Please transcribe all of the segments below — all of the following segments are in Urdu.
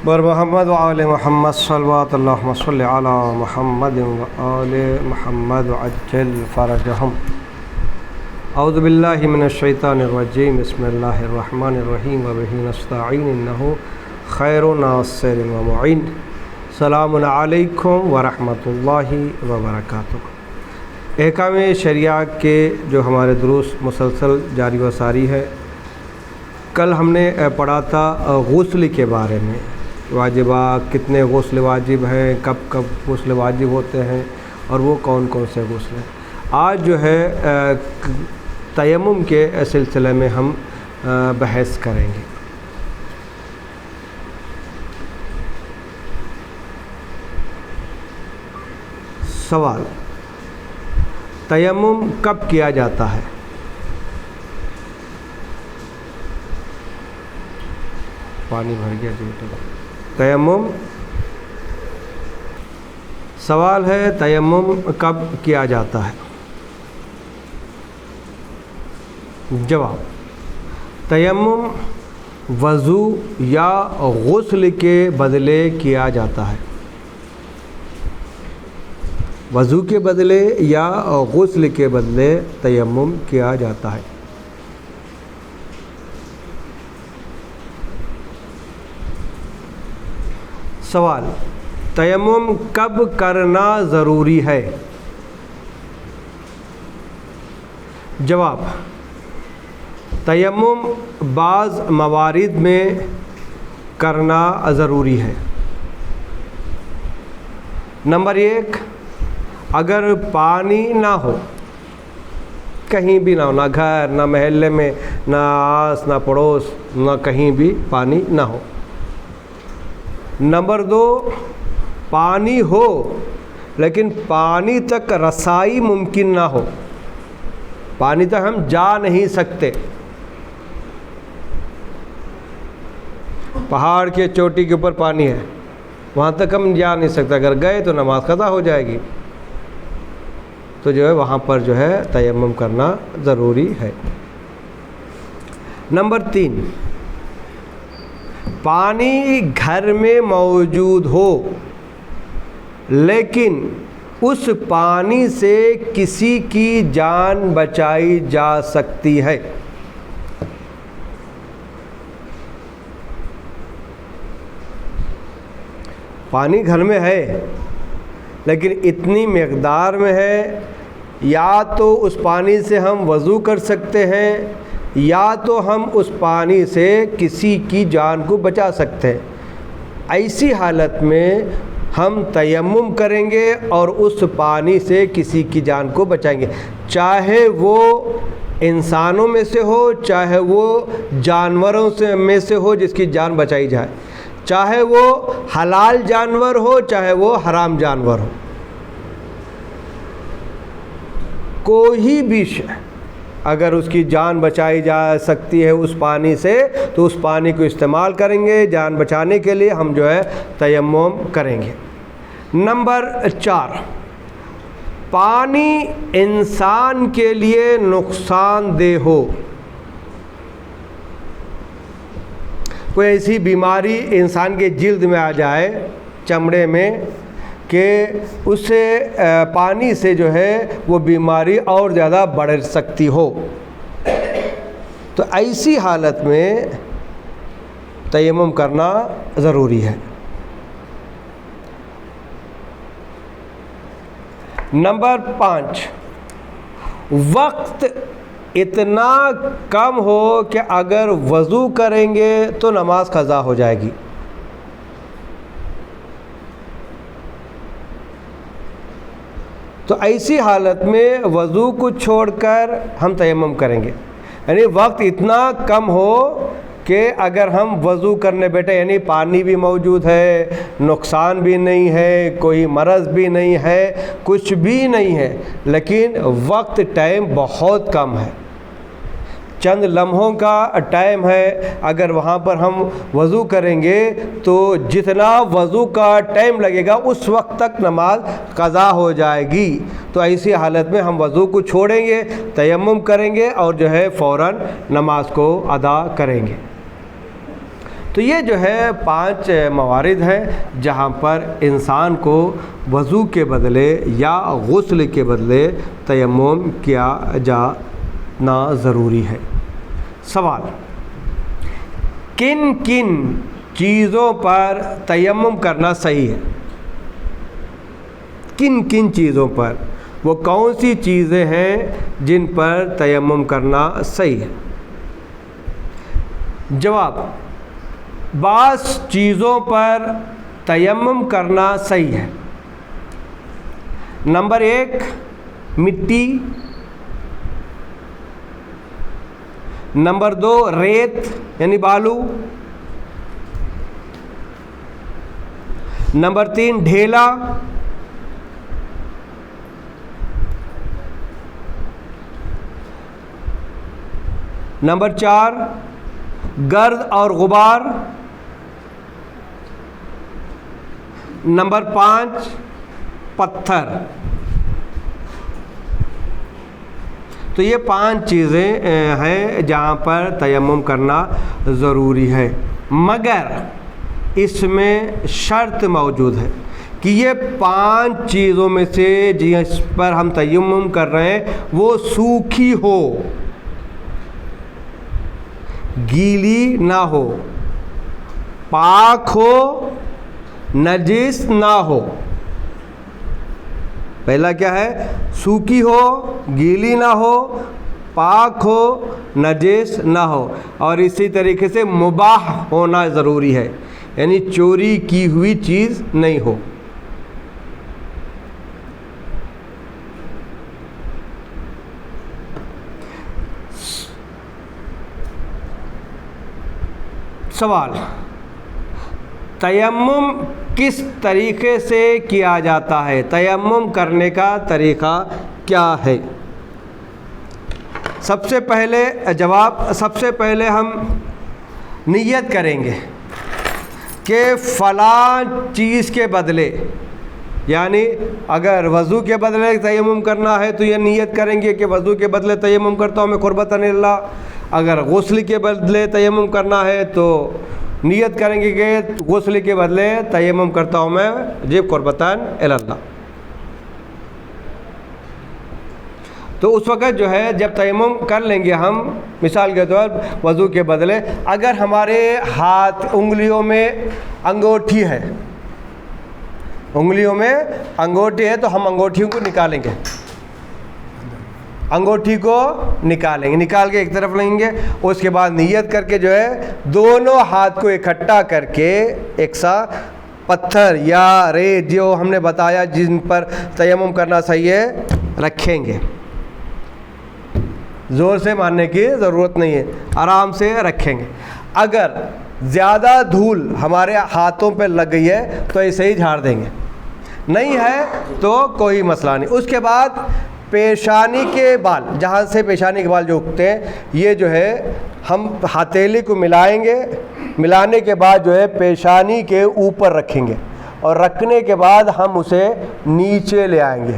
بر محمد وآل محمد صلوات اللہم صلی علی محمد وآل محمد وعجل فرجہم۔ اعوذ باللہ من الشیطان الرجیم، بسم اللہ الرحمن الرحیم، وبہ نستعین انہ خیر ناصر ومعین۔ السلام علیکم ورحمۃ اللہ وبرکاتہ۔ احکام شریعہ کے جو ہمارے دروس مسلسل جاری و ساری ہے، کل ہم نے پڑھا تھا غسل کے بارے میں، واجبات، کتنے غسل واجب ہیں، کب کب غسل واجب ہوتے ہیں اور وہ کون کون سے غسل ہیں۔ آج جو ہے تیمم کے سلسلے میں ہم بحث کریں گے۔ سوال: تیمم کب کیا جاتا ہے؟ پانی بھر گیا جی۔ تیمم، سوال ہے تیمم کب کیا جاتا ہے؟ جواب: تیمم وضو یا غسل کے بدلے کیا جاتا ہے۔ وضو کے بدلے یا غسل کے بدلے تیمم کیا جاتا ہے۔ سوال: تیمم کب کرنا ضروری ہے؟ جواب: تیمم بعض موارد میں کرنا ضروری ہے۔ نمبر 1، اگر پانی نہ ہو، کہیں بھی نہ ہو، نہ گھر، نہ محلے میں، نہ آس، نہ پڑوس، نہ کہیں بھی پانی نہ ہو۔ نمبر 2، پانی ہو لیکن پانی تک رسائی ممکن نہ ہو، پانی تک ہم جا نہیں سکتے۔ پہاڑ کے چوٹی کے اوپر پانی ہے، وہاں تک ہم جا نہیں سکتے، اگر گئے تو نماز قضا ہو جائے گی، تو جو ہے وہاں پر جو ہے تیمم کرنا ضروری ہے۔ نمبر 3، پانی گھر میں موجود ہو لیکن اس پانی سے کسی کی جان بچائی جا سکتی ہے۔ پانی گھر میں ہے لیکن اتنی مقدار میں ہے، یا تو اس پانی سے ہم وضو کر سکتے ہیں یا تو ہم اس پانی سے کسی کی جان کو بچا سکتے ہیں۔ ایسی حالت میں ہم تیمم کریں گے اور اس پانی سے کسی کی جان کو بچائیں گے، چاہے وہ انسانوں میں سے ہو، چاہے وہ جانوروں میں سے ہو جس کی جان بچائی جائے، چاہے وہ حلال جانور ہو، چاہے وہ حرام جانور ہو، کوئی بھی شے اگر اس کی جان بچائی جا سکتی ہے اس پانی سے تو اس پانی کو استعمال کریں گے، جان بچانے کے لیے ہم جو ہے تیمم کریں گے۔ نمبر 4، پانی انسان کے لیے نقصان دہ ہو، کوئی ایسی بیماری انسان کے جلد میں آ جائے، چمڑے میں، کہ اس سے پانی سے جو ہے وہ بیماری اور زیادہ بڑھ سکتی ہو، تو ایسی حالت میں تیمم کرنا ضروری ہے۔ نمبر 5، وقت اتنا کم ہو کہ اگر وضو کریں گے تو نماز قضا ہو جائے گی۔ تو ایسی حالت میں وضو کو چھوڑ کر ہم تیمم کریں گے، یعنی وقت اتنا کم ہو کہ اگر ہم وضو کرنے بیٹھے، یعنی پانی بھی موجود ہے، نقصان بھی نہیں ہے، کوئی مرض بھی نہیں ہے، کچھ بھی نہیں ہے، لیکن وقت ٹائم بہت کم ہے، چند لمحوں کا ٹائم ہے، اگر وہاں پر ہم وضو کریں گے تو جتنا وضو کا ٹائم لگے گا اس وقت تک نماز قضا ہو جائے گی۔ تو ایسی حالت میں ہم وضو کو چھوڑیں گے، تیمم کریں گے اور جو ہے فوراً نماز کو ادا کریں گے۔ تو یہ جو ہے 5 موارد ہیں جہاں پر انسان کو وضو کے بدلے یا غسل کے بدلے تیمم کیا جانا ضروری ہے۔ سوال، کن کن چیزوں پر تیمم کرنا صحیح ہے؟ کن کن چیزوں پر؟ وہ کون سی چیزیں ہیں جن پر تیمم کرنا صحیح ہے؟ جواب، بعض چیزوں پر تیمم کرنا صحیح ہے۔ نمبر 1، مٹی۔ نمبر 2، ریت یعنی بالو۔ نمبر 3، ڈھیلا۔ نمبر 4، گرد اور غبار۔ نمبر 5، پتھر۔ تو یہ 5 چیزیں ہیں جہاں پر تیمم کرنا ضروری ہے، مگر اس میں شرط موجود ہے کہ یہ 5 چیزوں میں سے جس پر ہم تیمم کر رہے ہیں وہ سوکھی ہو، گیلی نہ ہو، پاک ہو، نجس نہ ہو۔ پہلا کیا ہے؟ سوکھی ہو، گیلی نہ ہو، پاک ہو، نجس نہ ہو، اور اسی طریقے سے مباح ہونا ضروری ہے، یعنی چوری کی ہوئی چیز نہیں ہو۔ سوال، تیمم کس طریقے سے کیا جاتا ہے؟ تیمم کرنے کا طریقہ کیا ہے؟ سب سے پہلے ہم نیت کریں گے کہ فلاں چیز کے بدلے، یعنی اگر وضو کے بدلے تیمم کرنا ہے تو یہ نیت کریں گے کہ وضو کے بدلے تیمم کرتا ہوں میں قربتاً اللہ۔ اگر غسل کے بدلے تیمم کرنا ہے تو نیت کریں گے کہ غسل کے بدلے تیمم کرتا ہوں میں جب قربتاً اللہ۔ تو اس وقت جو ہے جب تیمم کر لیں گے ہم، مثال کے طور وضو کے بدلے اگر ہمارے ہاتھ انگلیوں میں انگوٹھی ہے، انگلیوں میں انگوٹھی ہے تو ہم انگوٹھیوں کو نکالیں گے، انگوٹھی کو نکالیں گے، نکال کے ایک طرف لیں گے، اس کے بعد نیت کر کے جو ہے دونوں ہاتھ کو اکٹھا کر کے ایک سا پتھر یا ریت جو ہم نے بتایا جن پر تیمم کرنا صحیح ہے رکھیں گے۔ زور سے مارنے کی ضرورت نہیں ہے، آرام سے رکھیں گے۔ اگر زیادہ دھول ہمارے ہاتھوں پہ لگ گئی ہے تو ایسے ہی جھاڑ دیں گے، نہیں ہے تو کوئی مسئلہ نہیں۔ اس کے بعد پیشانی کے بال، جہاں سے پیشانی کے بال جو اگتے ہیں، یہ جو ہے ہم ہتھیلی کو ملائیں گے، ملانے کے بعد جو ہے پیشانی کے اوپر رکھیں گے، اور رکھنے کے بعد ہم اسے نیچے لے آئیں گے۔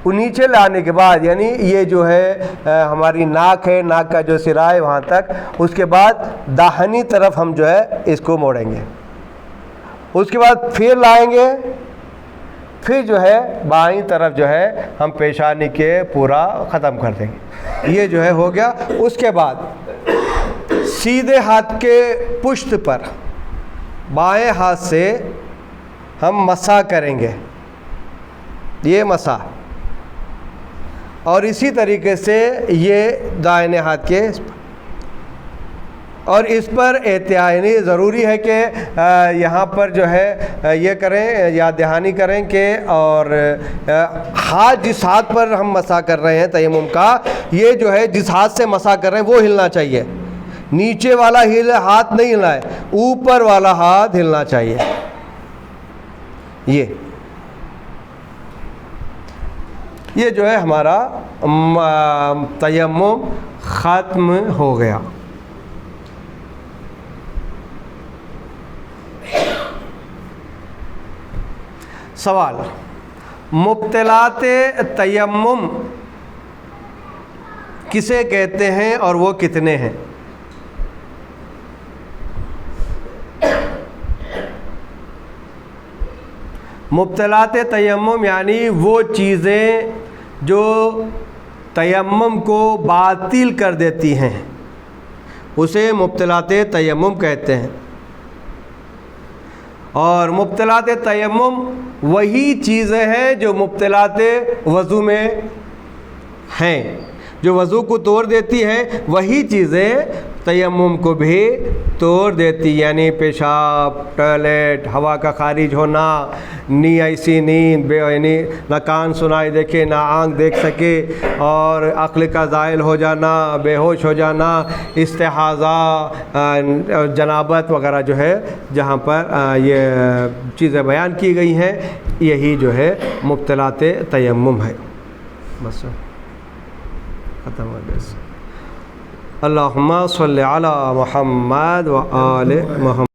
نیچے لانے کے بعد یعنی یہ جو ہے ہماری ناک ہے، ناک کا جو سرا ہے وہاں تک، اس کے بعد داہنی طرف ہم جو ہے اس کو موڑیں گے، اس کے بعد پھر لائیں گے، پھر جو ہے بائیں طرف جو ہے ہم پیشانی کے پورا ختم کر دیں گے۔ یہ جو ہے ہو گیا۔ اس کے بعد سیدھے ہاتھ کے پشت پر بائیں ہاتھ سے ہم مسح کریں گے، یہ مسح، اور اسی طریقے سے یہ دائیں ہاتھ کے، اور اس پر احتیاط یعنی ضروری ہے کہ یہاں پر جو ہے یہ کریں، یاد دہانی کریں کہ اور ہاتھ جس ہاتھ پر ہم مسح کر رہے ہیں تیمم کا، یہ جو ہے جس ہاتھ سے مسح کر رہے ہیں وہ ہلنا چاہیے، نیچے والا ہاتھ نہیں ہلنا ہے، اوپر والا ہاتھ ہلنا چاہیے۔ یہ جو ہے ہمارا تیمم ختم ہو گیا۔ سوال، مبطلات تیمم کسے کہتے ہیں اور وہ کتنے ہیں؟ مبطلات تیمم یعنی وہ چیزیں جو تیمم کو باطل کر دیتی ہیں، اسے مبطلات تیمم کہتے ہیں۔ اور مبطلات تیمم وہی چیزیں ہیں جو مبطلات وضو میں ہیں، جو وضو کو توڑ دیتی ہے وہی چیزیں تیمم کو بھی توڑ دیتی، یعنی پیشاب، ٹوائلٹ، ہوا کا خارج ہونا، ایسی نیند یعنی نہ کان سنائی دیکھے نہ آنکھ دیکھ سکے، اور عقل کا زائل ہو جانا، بے ہوش ہو جانا، استحاضہ، جنابت وغیرہ جو ہے جہاں پر یہ چیزیں بیان کی گئی ہیں، یہی جو ہے مبطلات تیمم ہے۔ بس ختم ہو گیا۔ اللہم صلی علی محمد و آل محمد۔